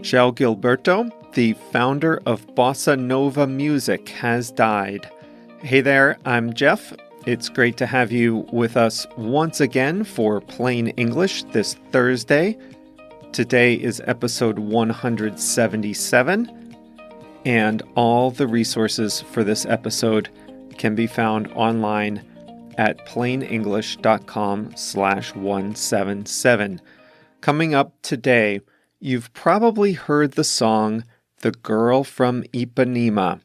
João Gilberto, the founder of bossa nova music, has died. Hey there, I'm Jeff. It's great to have you with us once again for Plain English this Thursday. Today is episode 177, and all the resources for this episode can be found online at plainenglish.com/177. Coming up today, you've probably heard the song The Girl From Ipanema.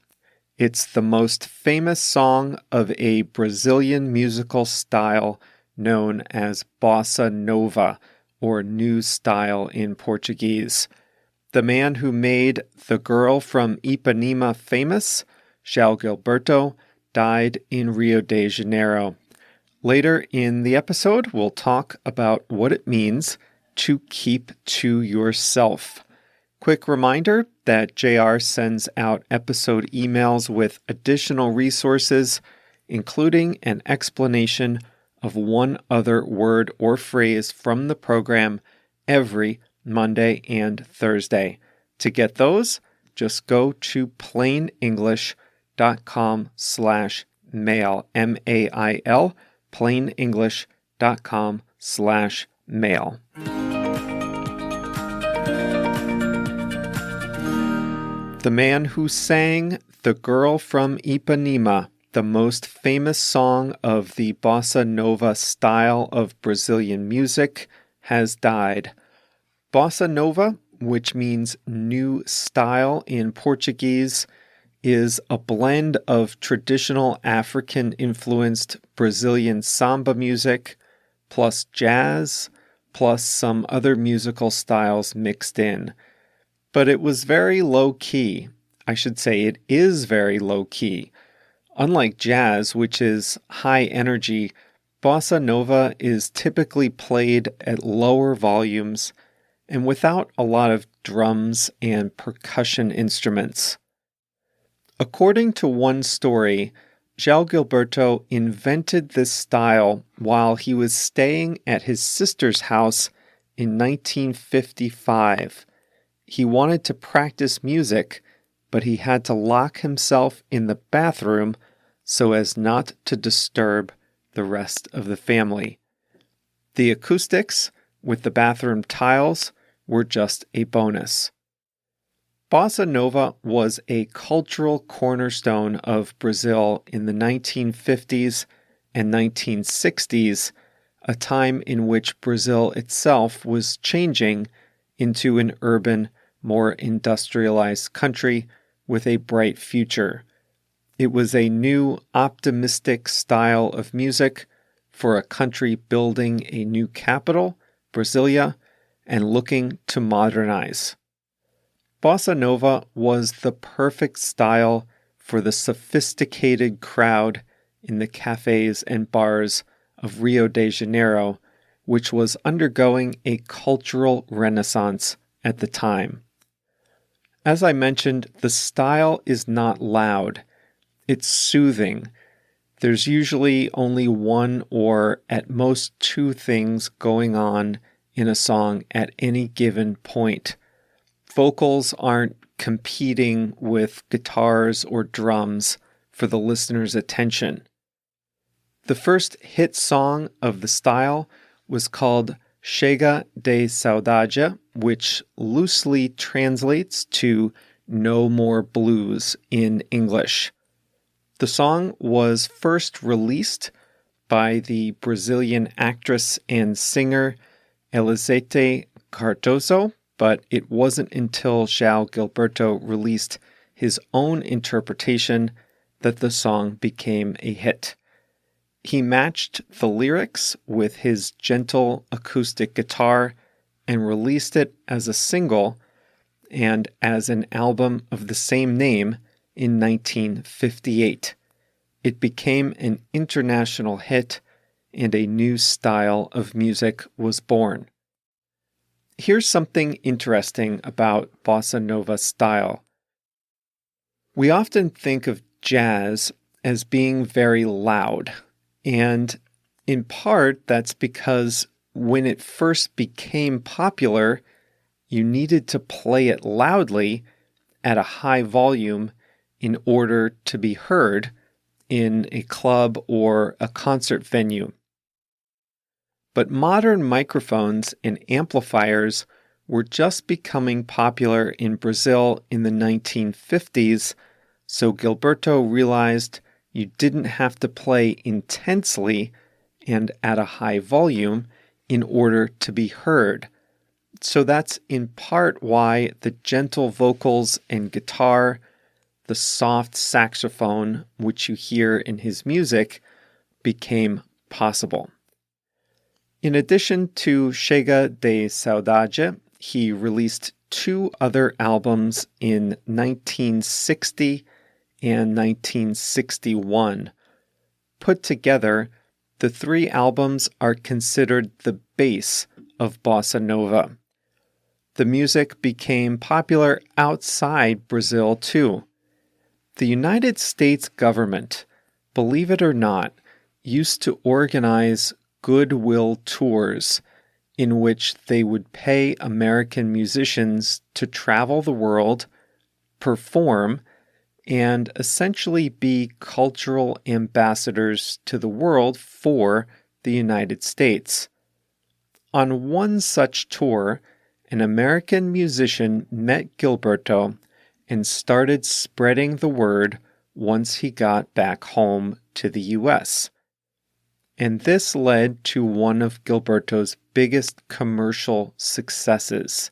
It's the most famous song of a Brazilian musical style known as bossa nova, or new style in Portuguese. The man who made The Girl From Ipanema famous, João Gilberto, died in Rio de Janeiro. Later in the episode, we'll talk about what it means to keep to yourself. Quick reminder that JR sends out episode emails with additional resources, including an explanation of one other word or phrase from the program every Monday and Thursday. To get those, just go to plainenglish.com/mail, M-A-I-L, plainenglish.com/mail. The man who sang The Girl From Ipanema, the most famous song of the bossa nova style of Brazilian music, has died. Bossa nova, which means new style in Portuguese, is a blend of traditional African-influenced Brazilian samba music, plus jazz, plus some other musical styles mixed in. But it was very low-key. I should say it is very low-key. Unlike jazz, which is high energy, bossa nova is typically played at lower volumes and without a lot of drums and percussion instruments. According to one story, João Gilberto invented this style while he was staying at his sister's house in 1955. He wanted to practice music, but he had to lock himself in the bathroom so as not to disturb the rest of the family. The acoustics with the bathroom tiles were just a bonus. Bossa nova was a cultural cornerstone of Brazil in the 1950s and 1960s, a time in which Brazil itself was changing into an urban, more industrialized country with a bright future. It was a new, optimistic style of music for a country building a new capital, Brasilia, and looking to modernize. Bossa nova was the perfect style for the sophisticated crowd in the cafes and bars of Rio de Janeiro, which was undergoing a cultural renaissance at the time. As I mentioned, the style is not loud. It's soothing. There's usually only one or at most two things going on in a song at any given point. Vocals aren't competing with guitars or drums for the listener's attention. The first hit song of the style was called Chega de Saudade, which loosely translates to No More Blues in English. The song was first released by the Brazilian actress and singer Elisete Cardoso, but it wasn't until João Gilberto released his own interpretation that the song became a hit. He matched the lyrics with his gentle acoustic guitar and released it as a single and as an album of the same name in 1958. It became an international hit, and a new style of music was born. Here's something interesting about bossa nova style. We often think of jazz as being very loud, and in part that's because when it first became popular, you needed to play it loudly at a high volume in order to be heard in a club or a concert venue. But modern microphones and amplifiers were just becoming popular in Brazil in the 1950s, so Gilberto realized you didn't have to play intensely and at a high volume in order to be heard. So that's in part why the gentle vocals and guitar, the soft saxophone, which you hear in his music, became possible. In addition to Chega de Saudade, he released 2 other albums in 1960 and 1961. Put together, the 3 albums are considered the base of bossa nova. The music became popular outside Brazil too. The United States government, believe it or not, used to organize goodwill tours in which they would pay American musicians to travel the world, perform, and essentially be cultural ambassadors to the world for the United States. On one such tour, an American musician met Gilberto and started spreading the word once he got back home to the U.S. And this led to one of Gilberto's biggest commercial successes.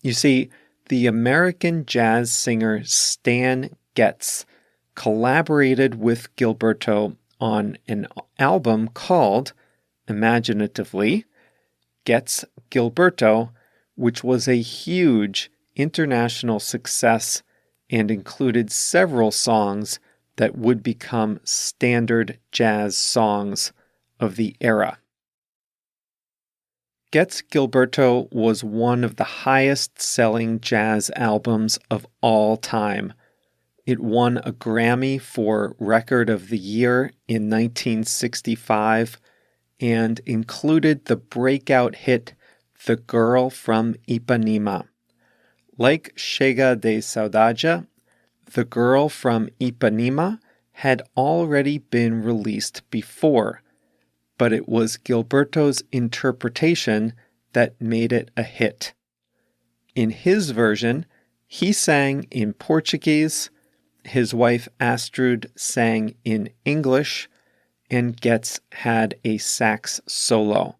You see, the American jazz singer Stan Getz collaborated with Gilberto on an album called, imaginatively, Getz Gilberto, which was a huge international success and included several songs that would become standard jazz songs of the era. Getz Gilberto was one of the highest-selling jazz albums of all time. It won a Grammy for Record of the Year in 1965 and included the breakout hit The Girl From Ipanema. Like Chega de Saudade, The Girl From Ipanema had already been released before, but it was Gilberto's interpretation that made it a hit. In his version, he sang in Portuguese, his wife Astrid sang in English, and Getz had a sax solo.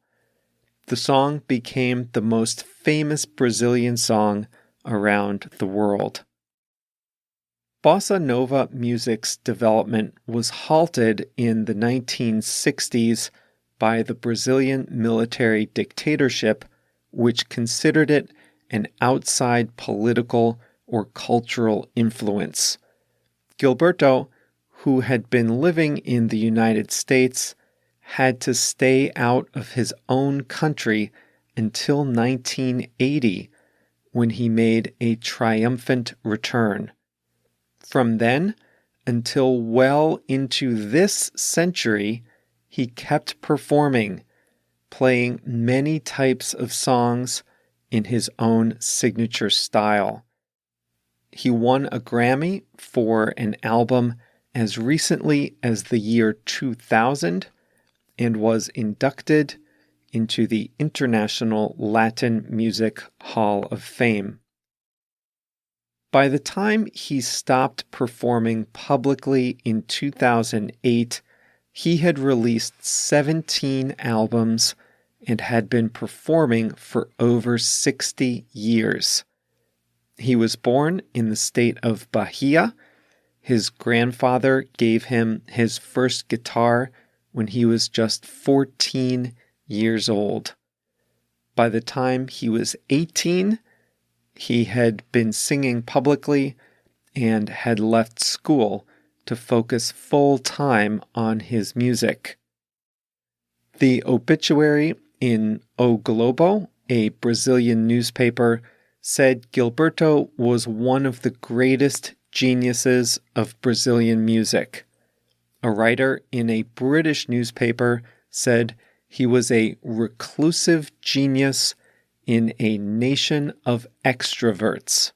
The song became the most famous Brazilian song around the world. Bossa Nova music's development was halted in the 1960s by the Brazilian military dictatorship, which considered it an outside political or cultural influence. Gilberto, who had been living in the United States, had to stay out of his own country until 1980, when he made a triumphant return. From then until well into this century, he kept performing, playing many types of songs in his own signature style. He won a Grammy for an album as recently as the year 2000 and was inducted into the International Latin Music Hall of Fame. By the time he stopped performing publicly in 2008, he had released 17 albums and had been performing for over 60 years. He was born in the state of Bahia. His grandfather gave him his first guitar when he was just 14 years old. By the time he was 18, he had been singing publicly and had left school to focus full-time on his music. The obituary in O Globo, a Brazilian newspaper, said Gilberto was one of the greatest geniuses of Brazilian music. A writer in a British newspaper said he was a reclusive genius in a nation of extroverts.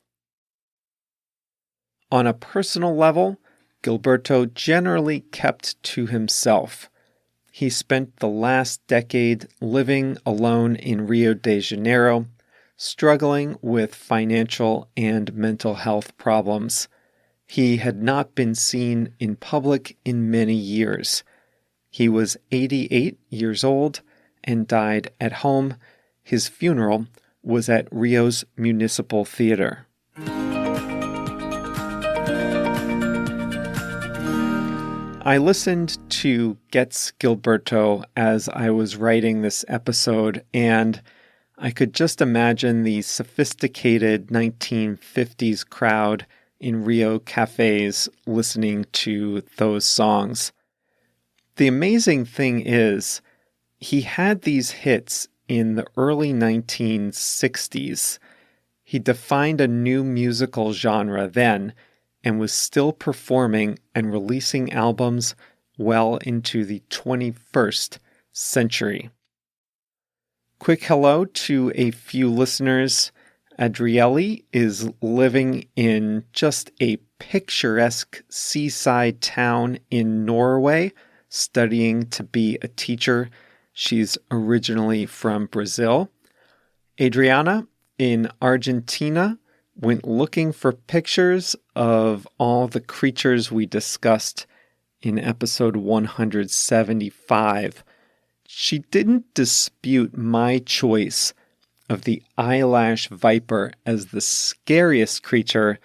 On a personal level, Gilberto generally kept to himself. He spent the last decade living alone in Rio de Janeiro, struggling with financial and mental health problems. He had not been seen in public in many years. He was 88 years old and died at home. His funeral was at Rio's Municipal Theater. I listened to Gets Gilberto as I was writing this episode, and I could just imagine the sophisticated 1950s crowd in Rio cafes listening to those songs. The amazing thing is, he had these hits in the early 1960s. He defined a new musical genre then, and was still performing and releasing albums well into the 21st century. Quick hello to a few listeners. Adrieli is living in just a picturesque seaside town in Norway, studying to be a teacher. She's originally from Brazil. Adriana in Argentina went looking for pictures of all the creatures we discussed in episode 175. She didn't dispute my choice of the eyelash viper as the scariest creature,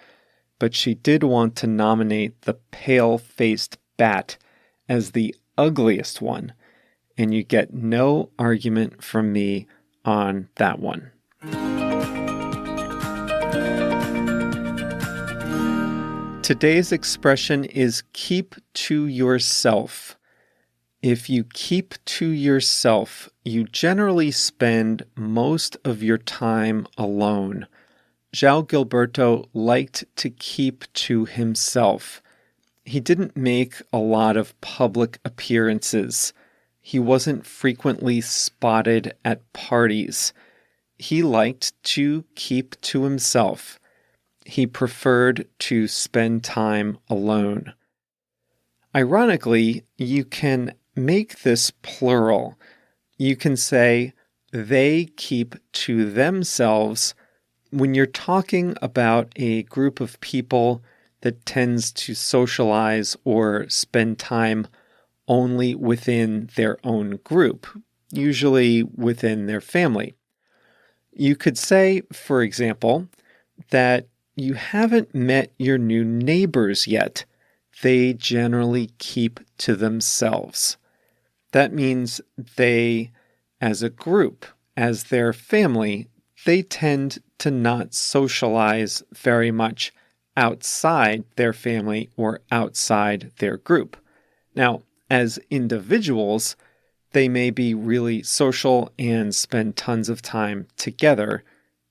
but she did want to nominate the pale-faced bat as the ugliest one, and you get no argument from me on that one. Today's expression is keep to yourself. If you keep to yourself, you generally spend most of your time alone. João Gilberto liked to keep to himself. He didn't make a lot of public appearances. He wasn't frequently spotted at parties. He liked to keep to himself. He preferred to spend time alone. Ironically, you can make this plural. You can say, they keep to themselves when you're talking about a group of people that tends to socialize or spend time only within their own group, usually within their family. You could say, for example, that you haven't met your new neighbors yet. They generally keep to themselves. That means they, as a group, as their family, they tend to not socialize very much outside their family or outside their group. Now, as individuals, they may be really social and spend tons of time together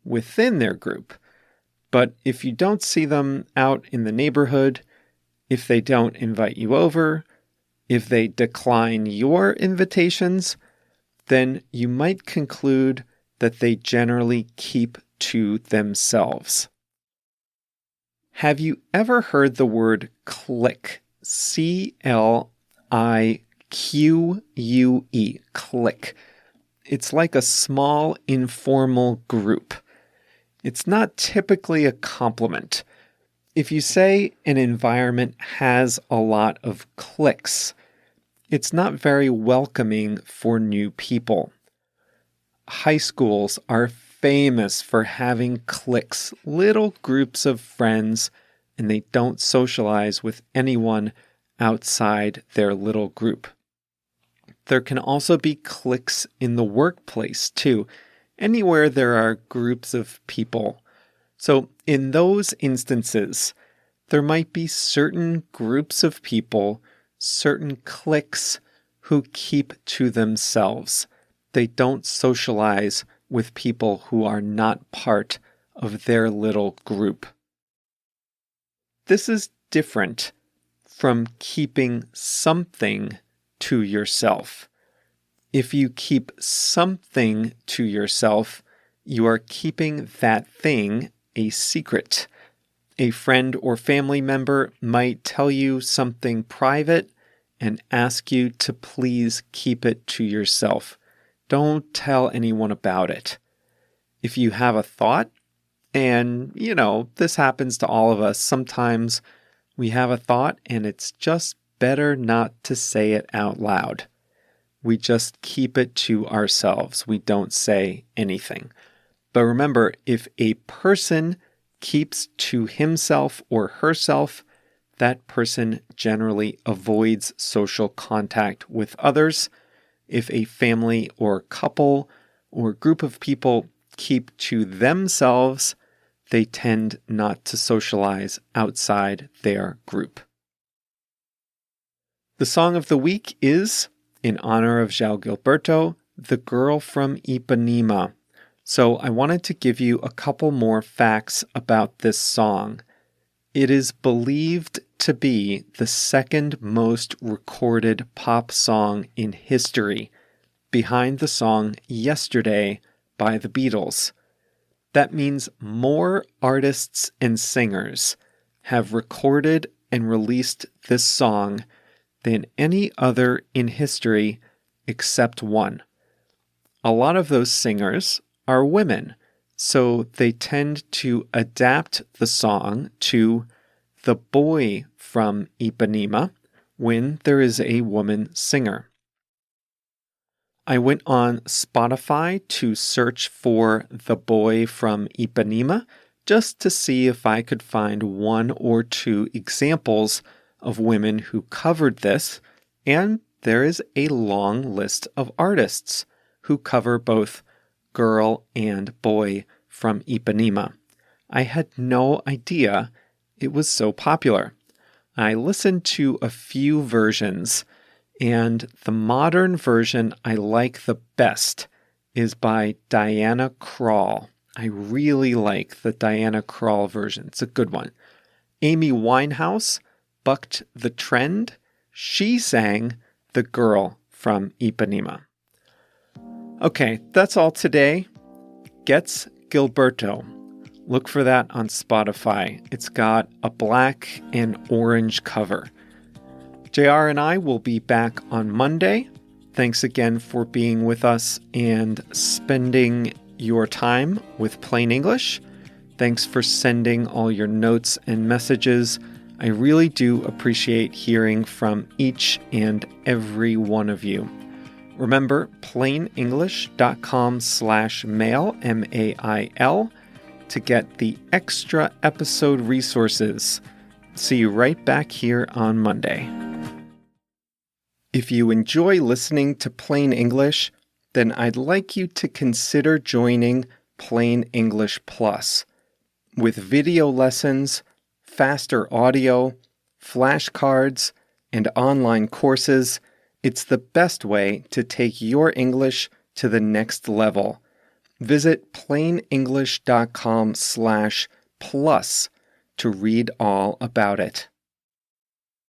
within their group. But if you don't see them out in the neighborhood, if they don't invite you over, if they decline your invitations, then you might conclude that they generally keep to themselves. Have you ever heard the word clique? C-L-I-Q-U-E, clique. It's like a small informal group. It's not typically a compliment. If you say an environment has a lot of cliques, it's not very welcoming for new people. High schools are famous for having cliques, little groups of friends, and they don't socialize with anyone outside their little group. There can also be cliques in the workplace, too. Anywhere there are groups of people. So in those instances, there might be certain groups of people, certain cliques who keep to themselves. They don't socialize with people who are not part of their little group. This is different from keeping something to yourself. If you keep something to yourself, you are keeping that thing a secret. A friend or family member might tell you something private and ask you to please keep it to yourself. Don't tell anyone about it. If you have a thought, and this happens to all of us, sometimes we have a thought and it's just better not to say it out loud. We just keep it to ourselves. We don't say anything. But remember, if a person keeps to himself or herself, that person generally avoids social contact with others. If a family or couple or group of people keep to themselves, they tend not to socialize outside their group. The song of the week is, in honor of João Gilberto, the Girl from Ipanema. So I wanted to give you a couple more facts about this song. It is believed to be the second most recorded pop song in history, behind the song Yesterday by the Beatles. That means more artists and singers have recorded and released this song than any other in history except one. A lot of those singers are women, so they tend to adapt the song to the boy from Ipanema when there is a woman singer. I went on Spotify to search for The Boy from Ipanema just to see if I could find one or two examples of women who covered this, and there is a long list of artists who cover both Girl and Boy from Ipanema. I had no idea it was so popular. I listened to a few versions, and the modern version I like the best is by Diana Krall. I really like the Diana Krall version. It's a good one. Amy Winehouse bucked the trend. She sang The Girl from Ipanema. Okay, that's all today. Gets Gilberto. Look for that on Spotify. It's got a black and orange cover. JR and I will be back on Monday. Thanks again for being with us and spending your time with Plain English. Thanks for sending all your notes and messages. I really do appreciate hearing from each and every one of you. Remember, plainenglish.com/mail, M-A-I-L, to get the extra episode resources. See you right back here on Monday. If you enjoy listening to Plain English, then I'd like you to consider joining Plain English Plus. With video lessons, faster audio, flashcards, and online courses, it's the best way to take your English to the next level. Visit plainenglish.com/plus to read all about it.